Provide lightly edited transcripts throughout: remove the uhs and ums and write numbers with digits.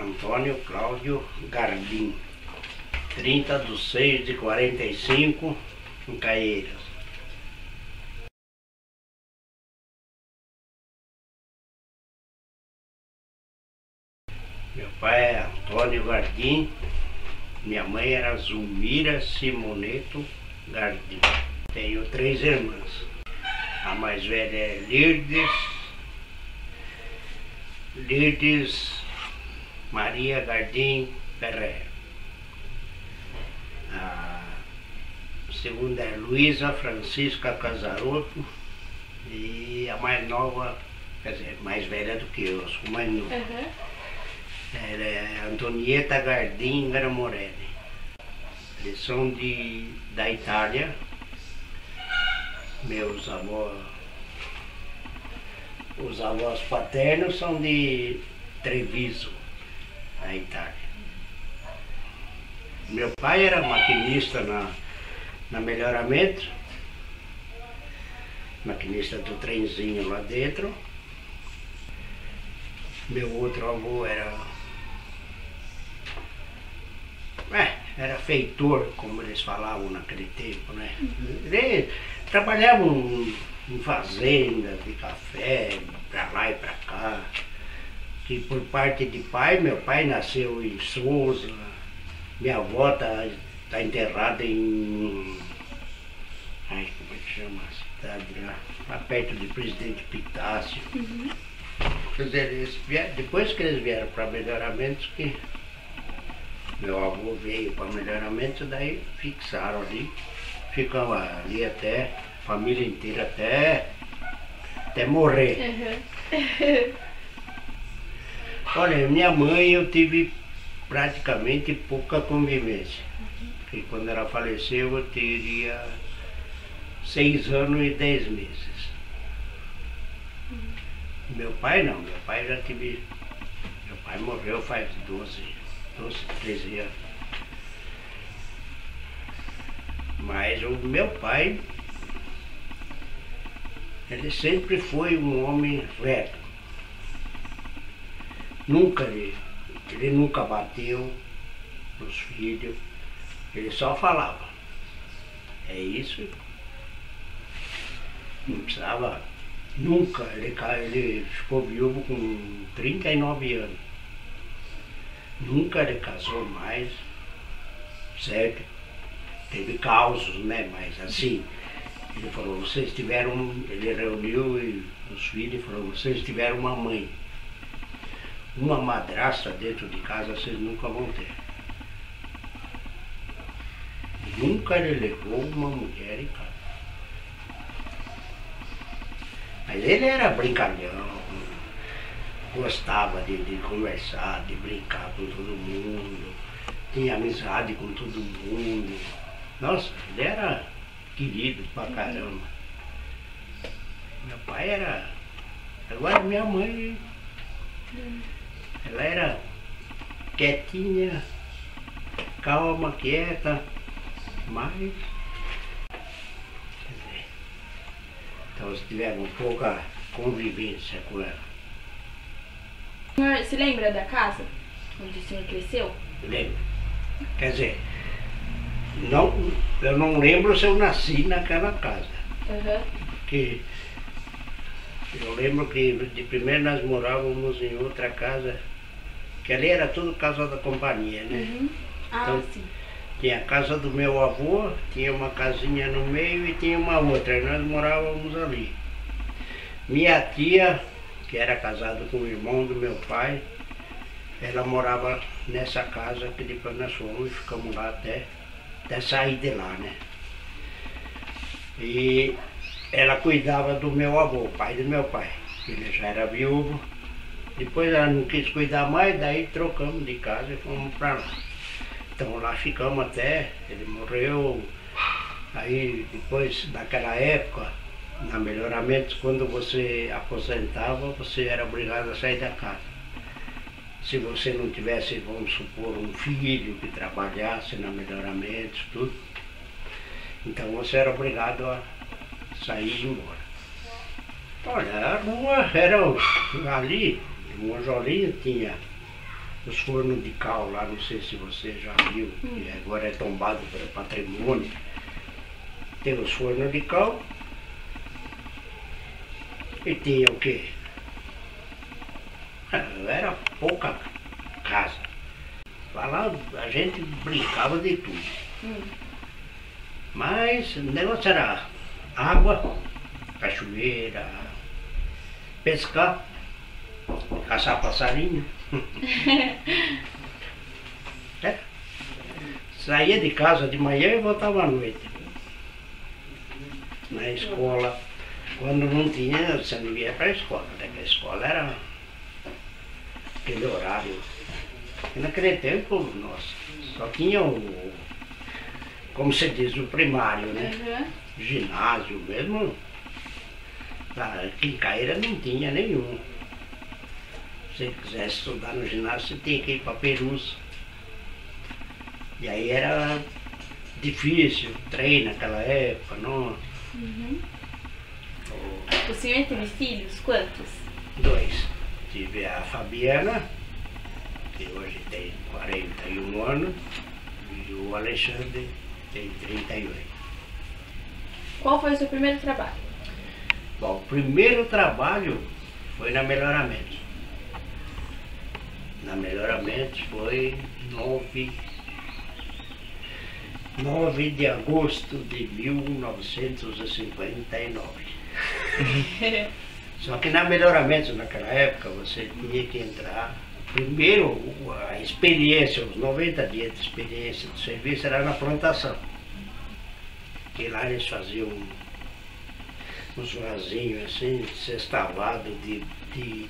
Antônio Cláudio Gardim, 30/6/45, em Caieiras. Meu pai é Antônio Gardim, minha mãe era Zulmira Simoneto Gardim. Tenho 3 irmãs. A mais velha é Lirdes Maria Gardim Ferreira. A segunda é Luísa Francisca Casaroto. E a mais nova, quer dizer, mais velha do que eu sou mais novo. Ela é Antonieta Gardim Gramorelli. Eles são da Itália. Meus avós, os avós paternos são de Treviso, na Itália. Meu pai era maquinista na Melhoramento, maquinista do trenzinho lá dentro. Meu outro avô era feitor, como eles falavam naquele tempo, né? Ele trabalhava em fazenda de café, pra lá e pra cá. Que por parte de pai, meu pai nasceu em Souza, minha avó tá enterrada em... Ai, como é que chama a cidade lá perto de Presidente Pitácio. Quer dizer, depois que eles vieram para Melhoramentos, que meu avô veio para Melhoramentos, daí fixaram ali, ficam ali até, família inteira até morrer. Olha, minha mãe eu tive praticamente pouca convivência, porque quando ela faleceu eu teria 6 anos e 10 meses. Meu pai não, meu pai já tive... Meu pai morreu faz 12, 13 anos. Mas o meu pai, ele sempre foi um homem reto. Ele nunca bateu nos filhos, ele só falava. É isso. Não precisava... Nunca, ele ficou viúvo com 39 anos. Nunca ele casou mais, certo? Teve causos, né? Mas assim, ele falou, vocês tiveram... Ele reuniu os filhos e falou, vocês tiveram uma mãe. Uma madrasta dentro de casa vocês nunca vão ter. Nunca ele levou uma mulher em casa. Mas ele era brincalhão, gostava de conversar, de brincar com todo mundo, tinha amizade com todo mundo. Nossa, ele era querido pra caramba. Meu pai era... Agora minha mãe, ela era quietinha, calma, quieta, mas... Então eles tiveram pouca convivência com ela. O senhor se lembra da casa onde o senhor cresceu? Lembro. Quer dizer, eu não lembro se eu nasci naquela casa. Porque eu lembro que de primeiro nós morávamos em outra casa, que ali era tudo casa da companhia, né? Então, sim. tinha a casa do meu avô, tinha uma casinha no meio e tinha uma outra, e nós morávamos ali. Minha tia, que era casada com o irmão do meu pai, ela morava nessa casa que depois nós fomos e ficamos lá até sair de lá, né? E ela cuidava do meu avô, pai do meu pai, ele já era viúvo. Depois ela não quis cuidar mais, daí trocamos de casa e fomos para lá. Então lá ficamos até, ele morreu. Aí depois, naquela época, na Melhoramentos, quando você aposentava, você era obrigado a sair da casa. Se você não tivesse, vamos supor, um filho que trabalhasse na Melhoramentos, tudo, então você era obrigado a sair e ir embora. Olha, a rua era ali, em Monjolinho tinha os fornos de cal lá, não sei se você já viu, que agora é tombado para patrimônio. Tem os fornos de cal e tinha o quê? Era pouca casa. Lá a gente brincava de tudo. Mas o negócio era água, cachoeira, pescar, caçar passarinho. Saía de casa de manhã e voltava à noite. Na escola, quando não tinha, você não ia para a escola, né? Porque a escola era aquele horário. E naquele tempo, nossa, só tinha o, como se diz, o primário, né? Ginásio mesmo. Aqui em Caíra não tinha nenhum. Se você quisesse estudar no ginásio, você tinha que ir para Perus. E aí era difícil, trem naquela época, não? O senhor teve filhos? Quantos? 2. Tive a Fabiana, que hoje tem 41 anos, e o Alexandre tem 38. Qual foi o seu primeiro trabalho? Bom, o primeiro trabalho foi na Melhoramentos. Na Melhoramentos foi 9 de agosto de 1959. Só que na Melhoramentos naquela época você tinha que entrar. Primeiro a experiência, os 90 dias de experiência do serviço era na plantação. Que lá eles faziam uns vasinhos assim, sextavado de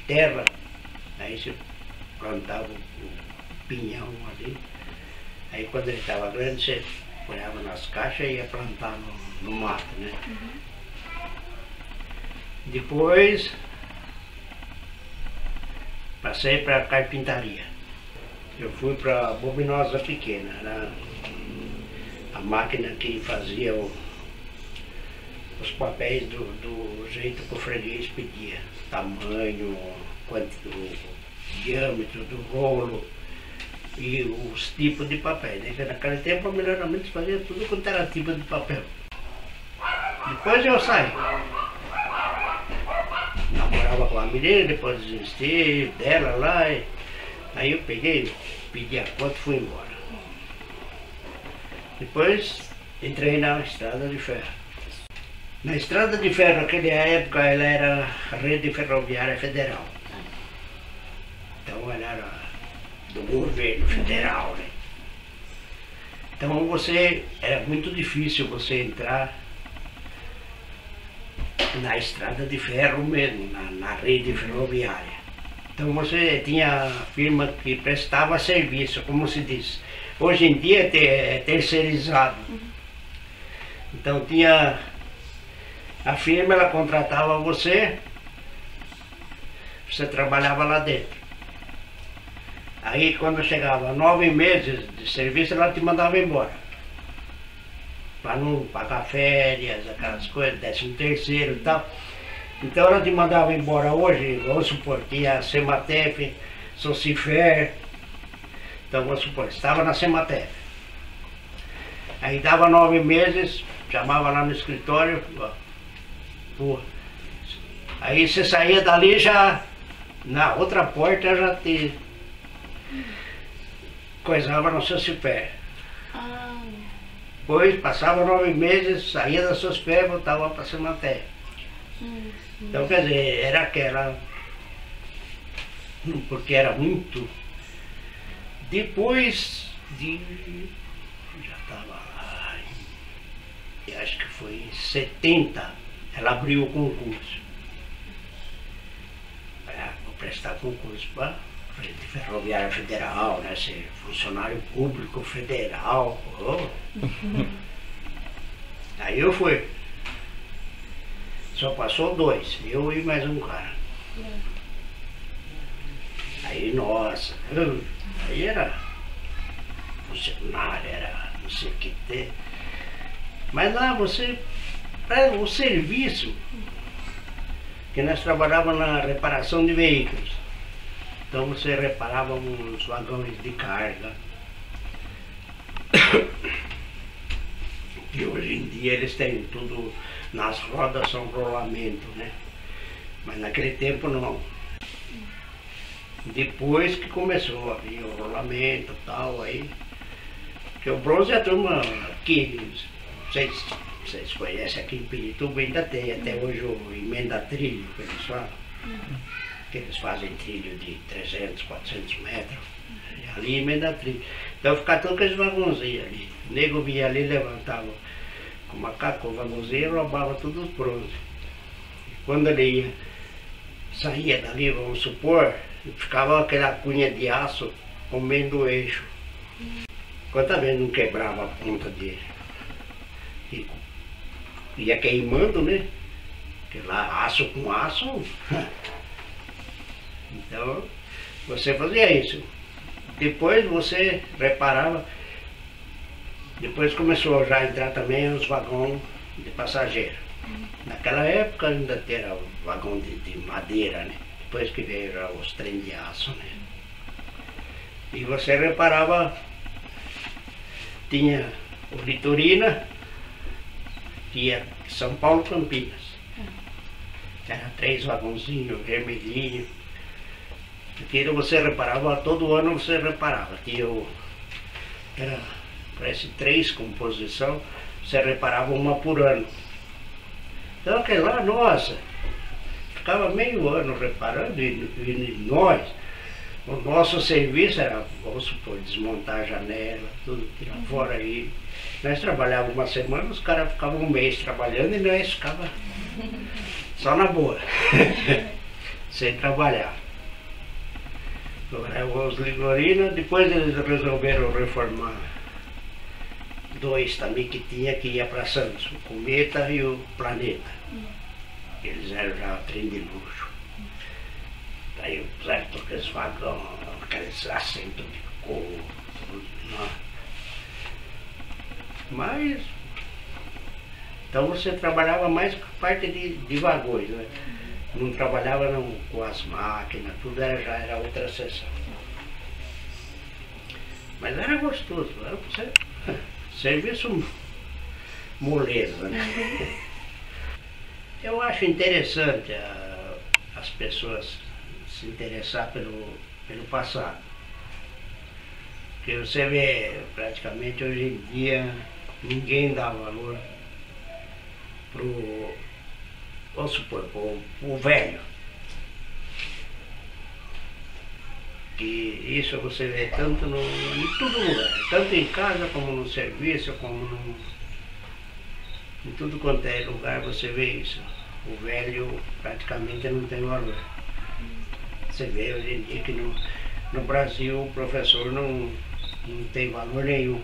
terra. Aí você plantava o pinhão ali. Aí quando ele estava grande, você ponhava nas caixas e ia plantar no mato, né? Depois passei para carpintaria. Eu fui para a bobinosa pequena, era a máquina que fazia os papéis do jeito que o freguês pedia. Tamanho, o diâmetro do rolo e os tipos de papel, né? Porque naquele tempo a Melhoramentos fazia tudo quanto era tipo de papel. Depois eu saí. Namorava com a menina, depois desisti dela lá. Aí eu peguei, pedi a conta e fui embora. Depois entrei na estrada de ferro. Na estrada de ferro, naquela época, ela era a rede ferroviária federal. Então ela era do governo federal, né? Então era muito difícil você entrar na estrada de ferro mesmo, na rede ferroviária. Então você tinha firma que prestava serviço, como se diz. Hoje em dia é terceirizado. Então tinha a firma, ela contratava você trabalhava lá dentro. Aí quando chegava 9 meses de serviço, ela te mandava embora. Para não pagar férias, aquelas coisas, 13º e tal. Então ela te mandava embora hoje, vamos supor, tinha a Sematef, Socifer. Então vamos supor, estava na Sematef. Aí dava 9 meses, chamava lá no escritório, ó, aí você saía dali já, na outra porta já te coisava no Socifer. Depois passava 9 meses, saía da Socifer e voltava para a Sematef. Então quer dizer, era aquela, porque era muito. Depois de, já estava lá, acho que foi em 70, ela abriu o concurso. Vou prestar concurso para Rede Ferroviária Federal, né? Ser funcionário público federal. Oh. Aí eu fui. Só passou 2, eu e mais um cara. Aí, nossa, aí era funcionário, era não sei o que ter. Mas lá para o serviço, que nós trabalhávamos na reparação de veículos. Então você reparava uns vagões de carga. Que hoje em dia eles têm tudo, nas rodas são rolamento, né? Mas naquele tempo não. Depois que começou a vir o rolamento e tal, aí. Porque o bronze, a turma aqui, vocês conhecem aqui em Pirituba, ainda tem até hoje o emenda trilho, que eles falam. Que eles fazem trilho de 300, 400 metros. E ali emenda trilho. Então ficar todo aqueles vagãozinhos ali. O nego vinha ali, levantava com o macaco, o vagãozinho e roubava tudo os bronze. E quando ele ia, saía dali, vamos supor, ficava aquela cunha de aço comendo o eixo. Quantas vezes não quebrava a ponta dele? E ia queimando, né? Porque lá, aço com aço. Então, você fazia isso. Depois você reparava, depois começou já a entrar também os vagões de passageiro. Naquela época ainda era o vagão de madeira, né? Depois que veio já os trens de aço, né? E você reparava, tinha o Litorina, que ia São Paulo, Campinas. Era 3 vagãozinhos, vermelhinho. Aquilo você reparava, todo ano você reparava. Tinha era, parece 3 composições, você reparava uma por ano. Então aquele lá, nossa, ficava meio ano reparando e nós, o nosso serviço era, vamos supor, desmontar a janela, tudo, tirar fora aí. Nós trabalhávamos uma semana, os caras ficavam um mês trabalhando e nós ficava só na boa, sem trabalhar. Agora os Ligorina, depois eles resolveram reformar 2 também que tinha, que ia para Santos, o Cometa e o Planeta. Eles eram já trem de luxo. Daí puseram aqueles vagões, aqueles assentos de couro, né? Mas então você trabalhava mais com a parte de vagões, né? Não trabalhava não, com as máquinas, tudo já era outra seção. Mas era gostoso, era serviço moleza, né? Eu acho interessante as pessoas se interessar pelo passado. Porque você vê, praticamente hoje em dia, ninguém dá valor vamos supor, pro velho. Que isso você vê tanto em todo lugar, tanto em casa como no serviço, como em tudo quanto é lugar você vê isso. O velho praticamente não tem valor. Você vê hoje em dia que no Brasil o professor não tem valor nenhum.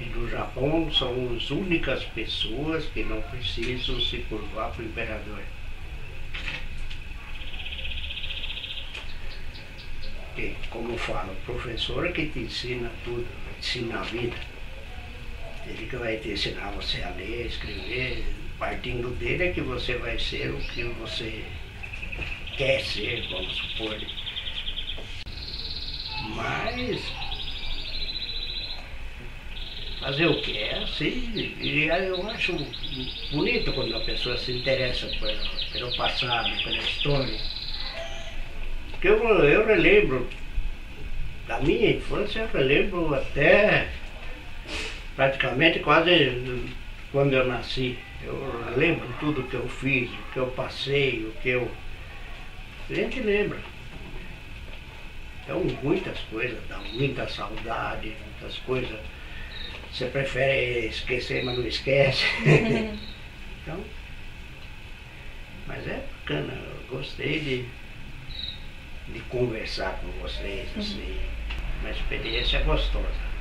E no Japão são as únicas pessoas que não precisam se curvar para o imperador. E, como eu falo, o professor é que te ensina tudo, te ensina a vida. Ele que vai te ensinar você a ler, escrever. Partindo dele é que você vai ser o que você quer ser, vamos supor. Mas fazer o que? É assim. E eu acho bonito quando a pessoa se interessa pelo passado, pela história. Porque eu relembro da minha infância, eu relembro até praticamente quase quando eu nasci. Eu lembro tudo que eu fiz, o que eu passei, o que eu... A gente lembra. Então muitas coisas, dá muita saudade, muitas coisas. Você prefere esquecer, mas não esquece. Então, mas é bacana, eu gostei de conversar com vocês, assim, uma experiência gostosa.